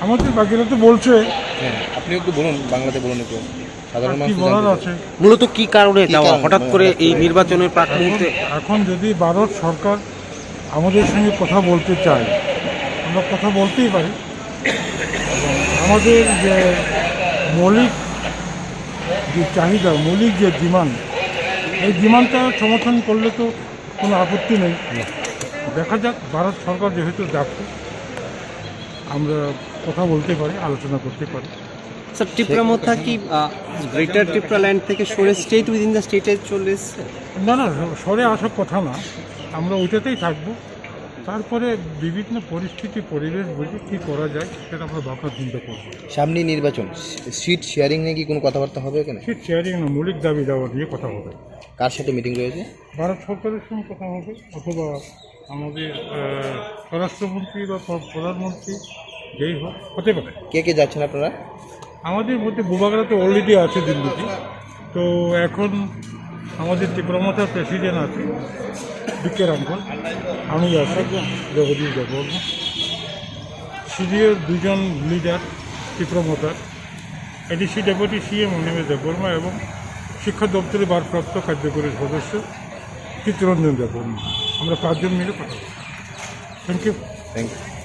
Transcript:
আমাদের বাকিরা তো বলছে, হ্যাঁ, আপনি একটু বলুন, বাংলাতে বলুন একটু, সাধারণ কি মানুষ তো বলার জানতে আছে। মূলত কি কারণে কি যাওয়া কারণে? হঠাৎ করে এই নির্বাচনের প্রাক এখন মুহূর্তে? এখন যদি ভারত সরকার আমাদের সঙ্গে কথা বলতে চায়, আমরা কথা বলতেই পারি। এবং আমাদের যে মৌলিক যে চাহিদা, মৌলিক যে ডিমান্ড, এই ডিমান্ডটা সমর্থন করলে তো কোনো আপত্তি নেই। দেখা যাক, ভারত সরকার যেহেতু ডাকছে, আমরা কথা বলতে পারি, আলোচনা করতে পারি। স্যার, ত্রিপুরা মধ্যে কি গ্রেটার ত্রিপুরা ল্যান্ড থেকে সরে স্টেট উইদিন দ্য স্টেটে চলে এসছে? না না, সরে আসার কথা না, আমরা ওইটাতেই থাকবো। তারপরে বিভিন্ন পরিস্থিতি, পরিবেশ বুঝে কী করা যায় সেটা আমরা ভাবনা চিন্তা করবো। সামনে নির্বাচন, সিট শেয়ারিং নিয়ে কি কোনো কথাবার্তা হবে এখানে? ঠিক শেয়ারিং না, মৌলিক দাবি দেওয়া নিয়ে কথা হবে। কার সাথে মিটিং রয়েছে? ভারত সরকারের সঙ্গে কথা হবে, অথবা আমাদের স্বরাষ্ট্রমন্ত্রী বা প্রধানমন্ত্রী, যেই হোক, হতে পারে। কে কে যাচ্ছেন আপনারা? আমাদের মধ্যে বুবাগরা তো অলরেডি আছে দিল্লিতে, তো এখন আমাদের ত্রিপুরামাতার প্রেসিডেন্ট আছে বিকে রামফল, আমি আছি, জগদীশ দেববর্মা, সিরিয়ার দুজন লিডার ত্রিপুরামাতার, ADC deputy CM Animesh Debbarma এবং শিক্ষা দপ্তরের ভারপ্রাপ্ত কার্যকরী সদস্য চিত্তরঞ্জন দেববর্মা। আমরা 5 জন মিলে কথা বলছি। Thank you. Thank you.